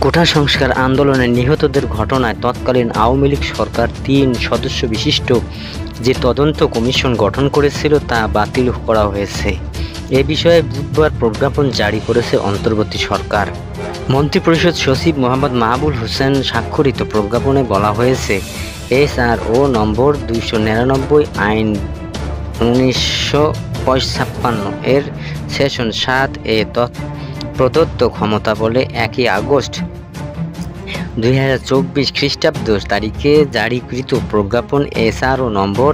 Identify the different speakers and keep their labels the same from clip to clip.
Speaker 1: কোটা সংস্কার আন্দোলনে নিহতদের ঘটনায় তৎকালীন আওয়ামী লীগ সরকার ৩ সদস্য বিশিষ্ট যে তদন্ত কমিশন গঠন করেছিল তা বাতিল করা হয়েছে। এ বিষয়ে বুধবার প্রজ্ঞাপন জারি করেছে অন্তর্বর্তী সরকার। মন্ত্রিপরিষদ সচিব মোহাম্মদ মাহবুব হোসেন স্বাক্ষরিত প্রজ্ঞাপনে বলা হয়েছে, SRO নম্বর 299 আইন 1956 এর সেকশন 7 এ প্রদত্ত ক্ষমতা বলে 1 আগস্ট 2024 খ্রিস্টাব্দ তারিখে জারিকৃত প্রজ্ঞাপন SRO নম্বর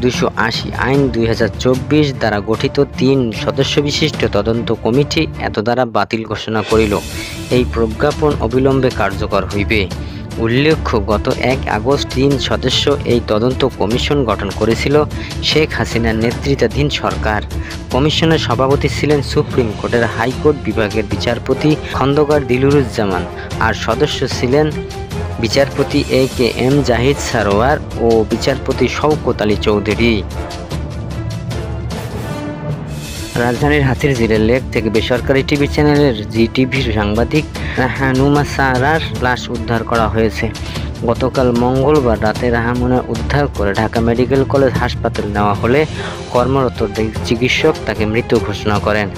Speaker 1: 280 আইন 2024 দ্বারা গঠিত 3 সদস্য বিশিষ্ট তদন্ত কমিটি দ্বারা বাতিল ঘোষণা করিল। এই প্রজ্ঞাপন অবিলম্বে কার্যকর হইবে। উল্লেখ্য, গত 1 আগস্ট 3 সদস্য এই তদন্ত কমিশন গঠন করেছিল শেখ হাসিনার নেতৃত্বাধীন সরকার। কমিশনের সভাপতি ছিলেন সুপ্রিম কোর্টের হাইকোর্ট বিভাগের বিচারপতি খন্দকার দিলুরুজ্জামান, আর সদস্য ছিলেন বিচারপতি AKM জাহিদ সারোয়ার ও বিচারপতি শওকত আলী চৌধুরী। রাজধানীর হাতিরঝিলের লেক থেকে বেসরকারি টিভি চ্যানেলের জিটিভির সাংবাদিক রাহানুমা সারার লাশ উদ্ধার করা হয়েছে। গতকাল মঙ্গলবার রাতে রাহানুমা উদ্ধার করে ঢাকা মেডিকেল কলেজ হাসপাতালে নেওয়া হলে কর্মরত চিকিৎসক তাকে মৃত ঘোষণা করেন।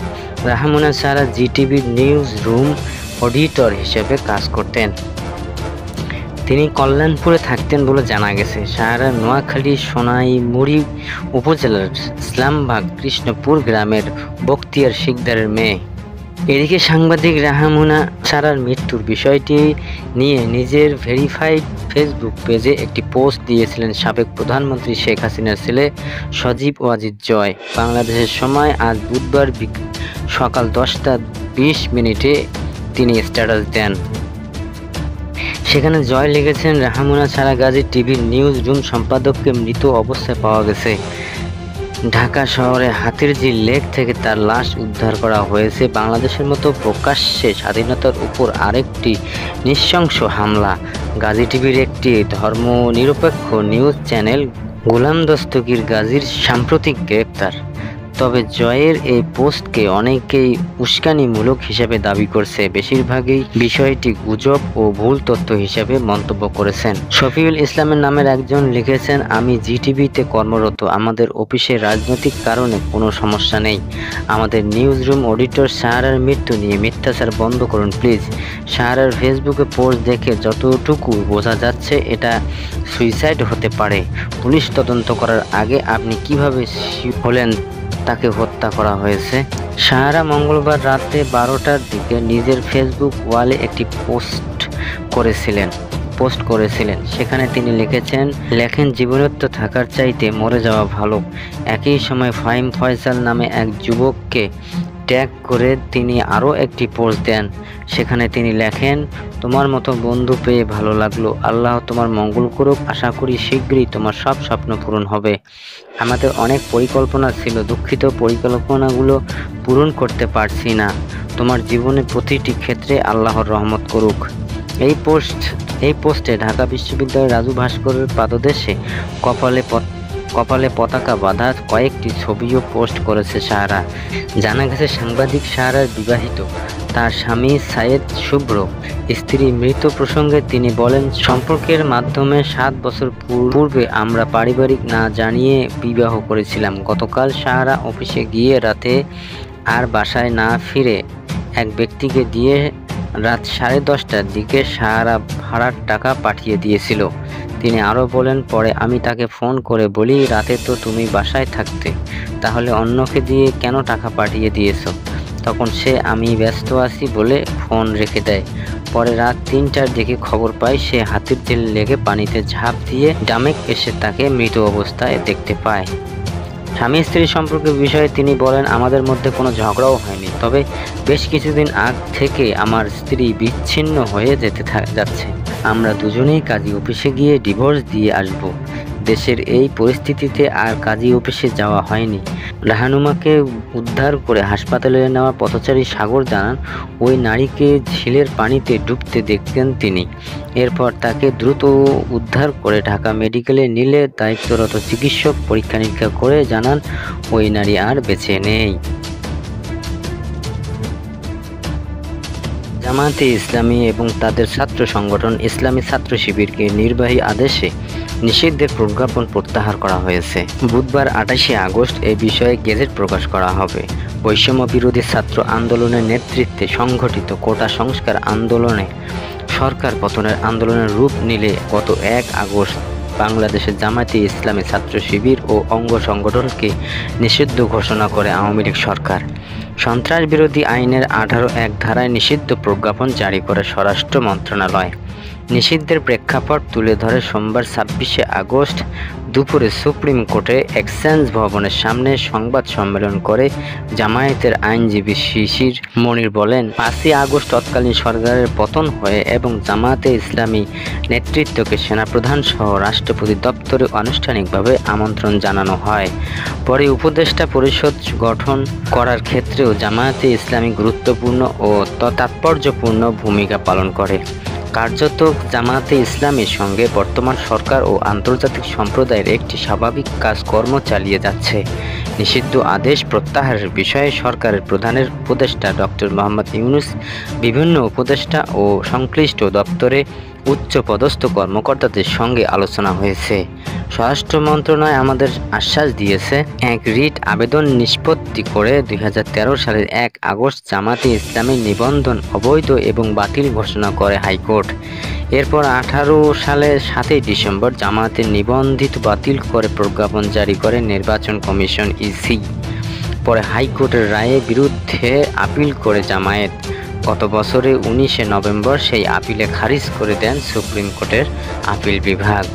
Speaker 1: রাহানুমা সারা জিটিভির নিউজ রুম অডিটর হিসেবে কাজ করতেন। তিনি কল্যাণপুরে থাকতেন বলে জানা গেছে। সাহারা নোয়াখালী সোনাইমুড়ি উপজেলার ইসলামবাগ কৃষ্ণপুর গ্রামের বখতিয়ার শিকদারের মেয়ে। এদিকে সাংবাদিক রাহানুমা সারার মৃত্যুর বিষয়টি নিয়ে নিজের ভেরিফাইড ফেসবুক পেজে একটি পোস্ট দিয়েছিলেন সাবেক প্রধানমন্ত্রী শেখ হাসিনার ছেলে সজীব ওয়াজিদ জয়। বাংলাদেশের সময় আজ বুধবার সকাল 10টা 20 তিনি স্ট্যাটাস দেন। সেখানে জয় লিখেছেন, রাহানুমা সারা গাজী টিভির নিউজ রুম সম্পাদককে মৃত অবস্থায় পাওয়া গেছে। ঢাকা শহরে হাতিরঝিল লেক থেকে তার লাশ উদ্ধার করা হয়েছে। বাংলাদেশের মতো প্রকাশ্যে স্বাধীনতার উপর আরেকটি নৃশংস হামলা। গাজী টিভির একটি ধর্মনিরপেক্ষ নিউজ চ্যানেল গোলাম দস্তগীর গাজীর সাম্প্রতিক গ্রেপ্তার। তবে জয়ের এই পোস্টকে অনেকেই উস্কানিমূলক হিসেবে দাবি করছে। বেশিরভাগই বিষয়টি গুজব ও ভুল তথ্য হিসেবে মন্তব্য করেছেন। শফিউল ইসলামের নামের একজন লিখেছেন, আমি জিটিভিতে কর্মরত, আমাদের অফিসে রাজনৈতিক কারণে কোনো সমস্যা নেই। আমাদের নিউজ রুম অডিটর সাহারার মৃত্যু নিয়ে মিথ্যাচার বন্ধ করুন প্লিজ। সাহারার ফেসবুকে পোস্ট দেখে যতটুকু বোঝা যাচ্ছে এটা সুইসাইড হতে পারে। পুলিশ তদন্ত করার আগে আপনি কিভাবে হলেন তাকে হত্যা করা হয়েছে। সাহারা মঙ্গলবার রাতে 12টার দিকে নিজের ফেসবুক ওয়ালে একটি পোস্ট করেছিলেন। সেখানে তিনি লেখেন জীবনত্ব থাকার চাইতে মরে যাওয়া ভালো। একই সময় ফাহিম ফয়সাল নামে এক যুবককে ট্যাগ করে তিনি আরও একটি পোস্ট দেন। সেখানে তিনি লেখেন, তোমার মতো বন্ধু পেয়ে ভালো লাগলো, আল্লাহ তোমার মঙ্গল করুক, আশা করি শীঘ্রই তোমার সব স্বপ্ন পূরণ হবে। আমাদের অনেক পরিকল্পনা ছিল, দুঃখিত পরিকল্পনাগুলো পূরণ করতে পারছি না। তোমার জীবনের প্রতিটি ক্ষেত্রে আল্লাহর রহমত করুক। এই পোস্টে ঢাকা বিশ্ববিদ্যালয়ের রাজু ভাস্করের পাদদেশে কপালে পতাকা বাঁধা কয়েকটি ছবিও পোস্ট করেছে সাহারা। জানা গেছে, সাংবাদিক সাহারার বিবাহিত। তার স্বামী সাইয়েদ শুভ্র। স্ত্রী মৃত প্রসঙ্গে তিনি বলেন, সম্পর্কের মাধ্যমে 7 বছর পূর্বে আমরা পারিবারিক না জানিয়ে বিবাহ করেছিলাম। গতকাল সাহারা অফিসে গিয়ে রাতে আর বাসায় না ফিরে এক ব্যক্তিকে দিয়ে রাত 10:30টার দিকে সাহারা ভাড়ার টাকা পাঠিয়ে দিয়েছিল। তিনি আরও বলেন, পরে আমি তাকে ফোন করে বলি, রাতে তো তুমি বাসায় থাকতে, তাহলে অন্যকে দিয়ে কেন টাকা পাঠিয়ে দিয়েছো? তখন সে আমি ব্যস্ত আছি বলে ফোন রেখে দেয়। পরে রাত 3টার দিকে খবর পাই সে হাতিরঝিল লেকে পানিতে ঝাঁপ দিয়ে ডামেক এসে তাকে মৃত অবস্থায় দেখতে পায়। স্বামী স্ত্রীর সম্পর্কের বিষয়ে তিনি বলেন, আমাদের মধ্যে কোনো ঝগড়াও হয়নি, তবে বেশ কিছুদিন আগ থেকে আমার স্ত্রী বিচ্ছিন্ন হয়ে যাচ্ছে। আমরা দুজনেই কাজী অফিসে গিয়ে ডিভোর্স দিয়ে আসব। দেশের এই পরিস্থিতিতে আর কাজী অফিসে যাওয়া হয়নি। রাহানুমাকে উদ্ধার করে হাসপাতালে নেওয়া পথচারী সাগর জানান, ওই নারীকে ঝিলের পানিতে ডুবতে দেখতেন তিনি। এরপর তাকে দ্রুত উদ্ধার করে ঢাকা মেডিকেলে নিলে দায়িত্বরত চিকিৎসক পরীক্ষা নিরীক্ষা করে জানান ওই নারী আর বেঁচে নেই। জামায়াতে ইসলামী এবং তাদের ছাত্র সংগঠন ইসলামী ছাত্র শিবিরকে নির্বাহী আদেশে নিষিদ্ধের প্রজ্ঞাপন প্রত্যাহার করা হয়েছে। বুধবার 28শে আগস্ট এ বিষয়ে গেজেট প্রকাশ করা হবে। বৈষম্য বিরোধী ছাত্র আন্দোলনের নেতৃত্বে সংগঠিত কোটা সংস্কার আন্দোলনে সরকার পতনের আন্দোলনের রূপ নিলে গত 1 আগস্ট বাংলাদেশের জামায়াতে ইসলামী ছাত্র শিবির ও অঙ্গ সংগঠনকে নিষিদ্ধ ঘোষণা করে আওয়ামী লীগ সরকার। সন্ত্রাস বিরোধী আইনের 18(1) ধারায় নিষিদ্ধ প্রজ্ঞাপন জারি করে স্বরাষ্ট্র মন্ত্রণালয়। নিষিদ্ধের প্রেক্ষাপট তুলে ধরে সোমবার 26শে আগস্ট দুপুরে সুপ্রিম কোর্টে এক্সচেঞ্জ ভবনের সামনে সংবাদ সম্মেলন করে জামায়াতের আইনজীবী শিশির মনির বলেন, 5ই আগস্ট তৎকালীন সরকারের পতন হয়ে এবং জামায়াতে ইসলামী নেতৃত্বকে সেনাপ্রধান সহ রাষ্ট্রপতি দপ্তরে আনুষ্ঠানিকভাবে আমন্ত্রণ জানানো হয়। পরে উপদেষ্টা পরিষদ গঠন করার ক্ষেত্রেও জামায়াতে ইসলামী গুরুত্বপূর্ণ ও তাৎপর্যপূর্ণ ভূমিকা পালন করে। কার্যত জামায়াতে ইসলামীর সঙ্গে বর্তমান সরকার ও আন্তর্জাতিক সম্প্রদায়ের একটি স্বাভাবিক কাজকর্ম চালিয়ে যাচ্ছে। নিষিদ্ধ আদেশ প্রত্যাহারের বিষয়ে সরকারের প্রধানের উপদেষ্টা ডক্টর মোহাম্মদ ইউনূস, বিভিন্ন উপদেষ্টা ও সংশ্লিষ্ট দপ্তরে উচ্চপদস্থ কর্মকর্তাদের সঙ্গে আলোচনা হয়েছে। স্বরাষ্ট্র মন্ত্রণালয় আমাদের আশ্বাস দিয়েছে, এক রিট আবেদন নিষ্পত্তি করে 2013 সালের 1 আগস্ট জামায়াতে ইসলামীর নিবন্ধন অবৈধ এবং বাতিল ঘোষণা করে হাইকোর্ট। এরপর 18 সালের 7ই ডিসেম্বর জামায়াতের নিবন্ধিত বাতিল করে প্রজ্ঞাপন জারি করে নির্বাচন কমিশন ইসি। পরে হাইকোর্টের রায়ের বিরুদ্ধে আপিল করে জামায়াত। গত বছরের 19শে নভেম্বর সেই আপিলে খারিজ করে দেন সুপ্রিম কোর্টের আপিল বিভাগ।